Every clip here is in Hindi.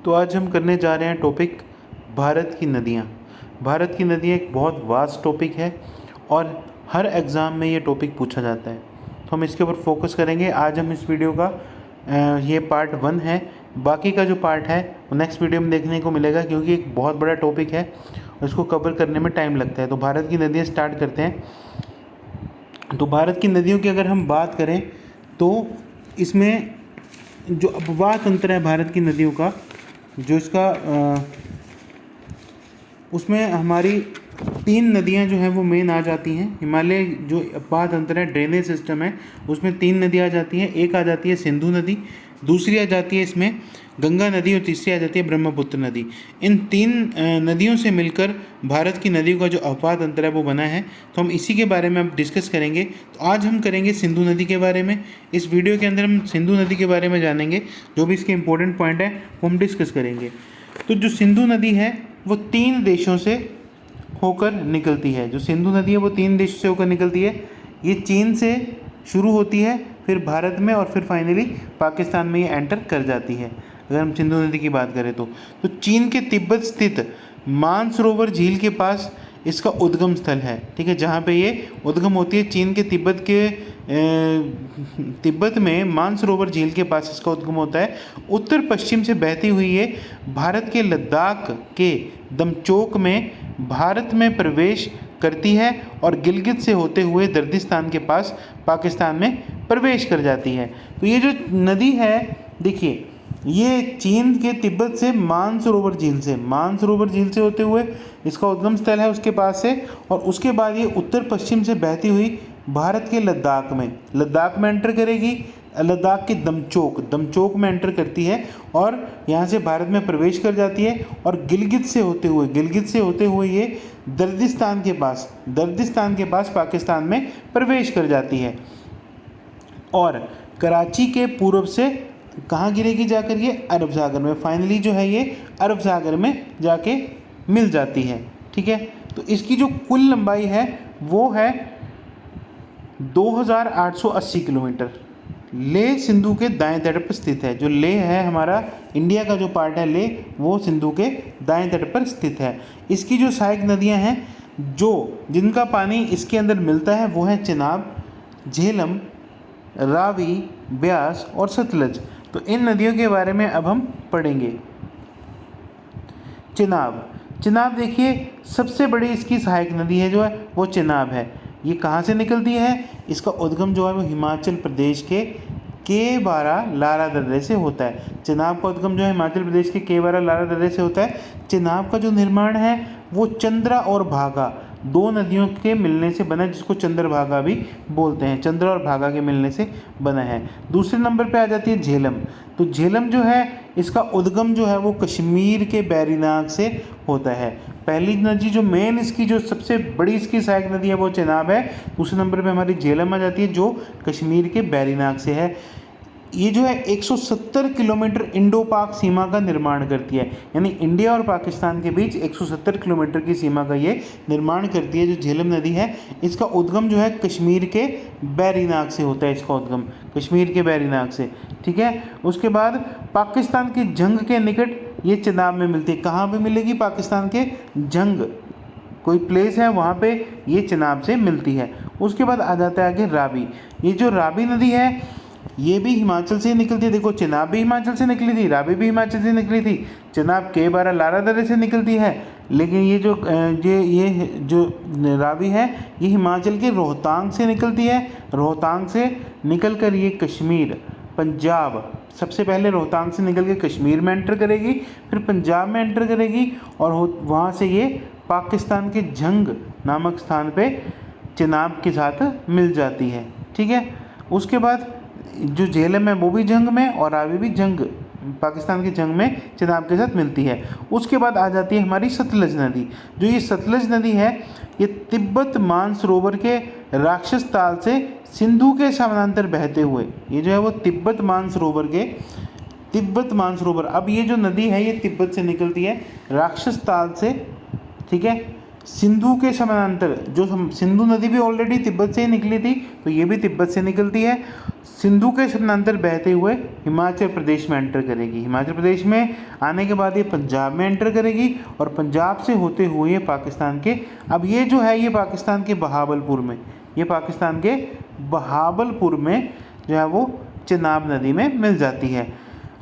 तो आज हम करने जा रहे हैं टॉपिक भारत की नदियाँ। भारत की नदियाँ एक बहुत वास्ट टॉपिक है और हर एग्ज़ाम में ये टॉपिक पूछा जाता है, तो हम इसके ऊपर फोकस करेंगे। आज हम इस वीडियो का ये पार्ट 1 है, बाकी का जो पार्ट है वो नेक्स्ट वीडियो में देखने को मिलेगा, क्योंकि एक बहुत बड़ा टॉपिक है और इसको कवर करने में टाइम लगता है। तो भारत की नदियाँ स्टार्ट करते हैं। तो भारत की नदियों की अगर हम बात करें तो इसमें जो अपवाह तंत्र है भारत की नदियों का, जो इसका उसमें हमारी 3 नदियां जो हैं वो मेन आ जाती हैं। हिमालय जो अपवाह तंत्र है, ड्रेनेज सिस्टम है, उसमें 3 नदियाँ आ जाती हैं। एक आ जाती है सिंधु नदी, दूसरी आ जाती है इसमें गंगा नदी और तीसरी आ जाती है ब्रह्मपुत्र नदी। इन 3 नदियों से मिलकर भारत की नदियों का जो अपवाह तंत्र है वो बना है, तो हम इसी के बारे में अब डिस्कस करेंगे। तो आज हम करेंगे सिंधु नदी के बारे में। इस वीडियो के अंदर हम सिंधु नदी के बारे में जानेंगे, जो भी इसके इंपॉर्टेंट पॉइंट है वो हम डिस्कस करेंगे। तो जो सिंधु नदी है वो 3 देशों से होकर निकलती है। जो सिंधु नदी है वो 3 देशों से होकर निकलती है। ये चीन से शुरू होती है, फिर भारत में और फिर फाइनली पाकिस्तान में ये एंटर कर जाती है। अगर हम सिंधु नदी की बात करें तो चीन के तिब्बत स्थित मानसरोवर झील के पास इसका उद्गम स्थल है। ठीक है, जहाँ पे ये उद्गम होती है चीन के तिब्बत में मानसरोवर झील के पास इसका उद्गम होता है। उत्तर पश्चिम से बहती हुई ये भारत के लद्दाख के दमचोक में भारत में प्रवेश करती है और गिलगित से होते हुए दर्दिस्तान के पास पाकिस्तान में प्रवेश कर जाती है। तो ये जो नदी है, देखिए, ये चीन के तिब्बत से मानसरोवर झील से होते हुए इसका उद्गम स्थल है उसके पास से, और उसके बाद ये उत्तर पश्चिम से बहती हुई भारत के लद्दाख में एंटर करेगी। लद्दाख के दमचोक में एंटर करती है और यहाँ से भारत में प्रवेश कर जाती है, और गिलगित से होते हुए ये दर्दिस्तान के पास पाकिस्तान में प्रवेश कर जाती है, और कराची के पूर्व से कहाँ गिरेगी जाकर, ये अरब सागर में। फाइनली जो है ये अरब सागर में जाके मिल जाती है। ठीक है, तो इसकी जो कुल लंबाई है वो है 2880 किलोमीटर। लेह सिंधु के दाएं तट पर स्थित है। जो लेह है हमारा इंडिया का जो पार्ट है लेह, वो सिंधु के दाएं तट पर स्थित है। इसकी जो सहायक नदियां हैं जिनका पानी इसके अंदर मिलता है वो है चिनाब, झेलम, रावी, ब्यास और सतलज। तो इन नदियों के बारे में अब हम पढ़ेंगे। चिनाब देखिए, सबसे बड़ी इसकी सहायक नदी है जो है वो चिनाब है। ये कहाँ से निकलती है? इसका उद्गम जो है वो हिमाचल प्रदेश के बारा लारा दर्रे से होता है। चिनाब का उद्गम जो है हिमाचल प्रदेश के बारा लारा दर्रे से होता है। चिनाब का जो निर्माण है वो चंद्रा और भागा 2 नदियों के मिलने से बना है, जिसको चंद्रभागा भी बोलते हैं। चंद्र और भागा के मिलने से बना है। दूसरे नंबर पे आ जाती है झेलम। तो झेलम जो है इसका उद्गम जो है वो कश्मीर के बैरीनाग से होता है। पहली नदी जो मेन इसकी जो सबसे बड़ी इसकी सहायक नदी है वो चिनाब है। दूसरे नंबर पे हमारी झेलम आ जाती है, जो कश्मीर के बैरीनाग से है। ये जो है 170 किलोमीटर इंडो पाक सीमा का निर्माण करती है, यानी इंडिया और पाकिस्तान के बीच 170 किलोमीटर की सीमा का ये निर्माण करती है। जो झेलम नदी है इसका उद्गम जो है कश्मीर के बैरीनाग से होता है। इसका उद्गम कश्मीर के बैरीनाग से। ठीक है, उसके बाद पाकिस्तान के जंग के निकट ये चिनाब में मिलती है। कहाँ पे मिलेगी? पाकिस्तान के जंग कोई प्लेस है वहाँ पे ये चिनाब से मिलती है। उसके बाद आ जाता है आगे रावी। ये जो रावी नदी है ये भी हिमाचल से निकलती है। देखो, चिनाब भी हिमाचल से निकली थी, रावी भी हिमाचल से निकली थी। चिनाब के बारा लारा दर्रे से निकलती है, लेकिन ये जो रावी है ये हिमाचल के रोहतांग से निकलती है। रोहतांग से निकल कर ये कश्मीर, पंजाब, सबसे पहले रोहतांग से निकल के कश्मीर में एंटर करेगी, फिर पंजाब में एंटर करेगी, और वहाँ से ये पाकिस्तान के जंग नामक स्थान पे चिनाब के साथ मिल जाती है। ठीक है, उसके बाद जो झेलम है वो भी जंग में और रावी भी जंग, पाकिस्तान के जंग में चिनाब के साथ मिलती है। उसके बाद आ जाती है हमारी सतलज नदी। जो ये सतलज नदी है ये तिब्बत मानसरोवर के राक्षस ताल से सिंधु के समानांतर बहते हुए, ये जो है वो तिब्बत मानसरोवर, अब ये जो नदी है ये तिब्बत से निकलती है राक्षस ताल से। ठीक है, सिंधु के समानांतर जो सिंधु नदी भी ऑलरेडी तिब्बत से ही निकली थी, तो ये भी तिब्बत से निकलती है। सिंधु के समानांतर बहते हुए हिमाचल प्रदेश में एंटर करेगी। हिमाचल प्रदेश में आने के बाद ये पंजाब में एंटर करेगी और पंजाब से होते हुए ये पाकिस्तान के, अब ये जो है ये पाकिस्तान के बहावलपुर में, ये पाकिस्तान के बहावलपुर में जो है वो चेनाब नदी में मिल जाती है।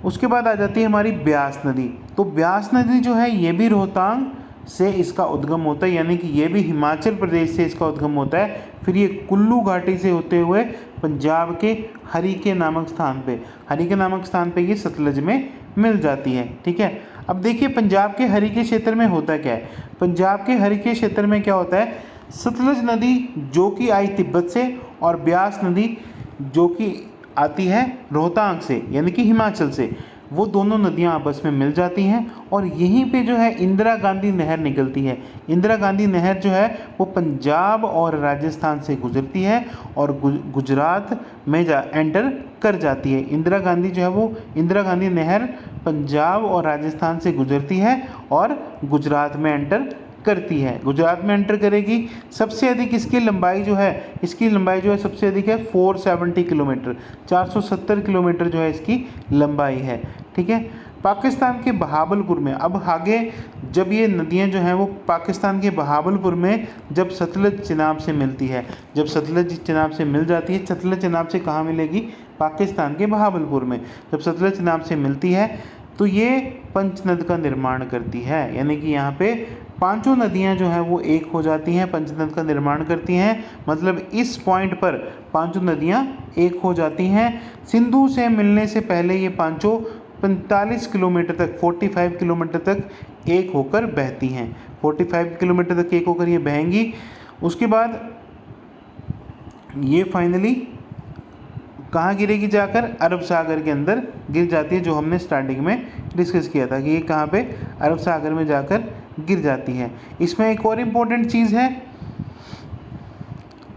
उसके बाद आ जाती है हमारी ब्यास नदी। तो ब्यास नदी जो है ये भी रोहतांग से इसका उद्गम होता है, यानी कि ये भी हिमाचल प्रदेश से इसका उद्गम होता है। फिर ये कुल्लू घाटी से होते हुए पंजाब के हरीके नामक स्थान पे, हरीके नामक स्थान पे ये सतलज में मिल जाती है। ठीक है, अब देखिए पंजाब के हरीके क्षेत्र में होता क्या है। पंजाब के हरीके क्षेत्र में क्या होता है, सतलज नदी जो कि आई तिब्बत से और ब्यास नदी जो कि आती है रोहतांग से यानी कि हिमाचल से, वो दोनों नदियां आपस में मिल जाती हैं और यहीं पे जो है इंदिरा गांधी नहर निकलती है। इंदिरा गांधी नहर जो है वो पंजाब और राजस्थान से गुजरती है और गुजरात में एंटर कर जाती है। इंदिरा गांधी जो है वो इंदिरा गांधी नहर पंजाब और राजस्थान से गुजरती है और गुजरात में एंटर करती है। गुजरात में एंटर करेगी। सबसे अधिक इसकी लंबाई जो है, इसकी लंबाई जो है सबसे अधिक है 470 किलोमीटर, 470 किलोमीटर जो है इसकी लंबाई है। ठीक है, पाकिस्तान के बहावलपुर में, अब आगे जब ये नदियां जो हैं वो पाकिस्तान के बहावलपुर में जब सतलज चेनाब से मिलती है, जब सतलज चेनाब से मिल जाती है, सतलज चेनाब से कहाँ मिलेगी, पाकिस्तान के बहावलपुर में। जब सतलज चेनाब से मिलती है तो ये पंचनद का निर्माण करती है, यानी कि यहाँ पे पांचों नदियाँ जो हैं वो एक हो जाती हैं, पंचनद का निर्माण करती हैं। मतलब इस पॉइंट पर पांचों नदियाँ एक हो जाती हैं। सिंधु से मिलने से पहले ये पांचों 45 किलोमीटर तक, 45 किलोमीटर तक एक होकर बहती हैं। 45 किलोमीटर तक एक होकर ये बहेंगी। उसके बाद ये फाइनली कहाँ गिरेगी, जाकर अरब सागर के अंदर गिर जाती है, जो हमने स्टार्टिंग में डिस्कस किया था कि ये कहाँ पे अरब सागर में जाकर गिर जाती है। इसमें एक और इम्पोर्टेंट चीज़ है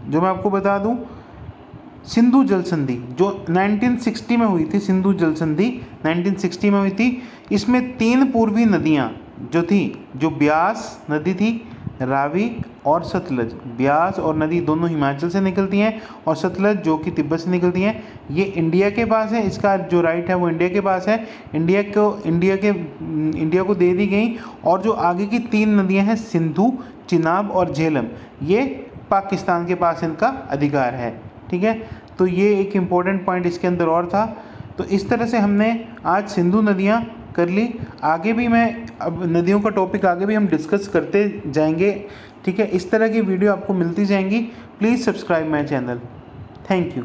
जो मैं आपको बता दूं, सिंधु जल संधि जो 1960 में हुई थी, सिंधु जल संधि 1960 में हुई थी। इसमें 3 पूर्वी नदियाँ जो थी, जो ब्यास नदी थी, रावी और सतलज। ब्यास और नदी दोनों हिमाचल से निकलती हैं और सतलज जो कि तिब्बत से निकलती हैं। ये इंडिया के पास है, इसका जो राइट है वो इंडिया के पास है। इंडिया को दे दी गई। और जो आगे की 3 नदियां हैं, सिंधु, चिनाब और झेलम, ये पाकिस्तान के पास इनका अधिकार है। ठीक है, तो ये एक इम्पोर्टेंट पॉइंट इसके अंदर और था। तो इस तरह से हमने आज सिंधु नदियाँ कर ली। आगे भी मैं अब नदियों का टॉपिक आगे भी हम डिस्कस करते जाएंगे। ठीक है, इस तरह की वीडियो आपको मिलती जाएंगी। Please subscribe my channel. Thank you.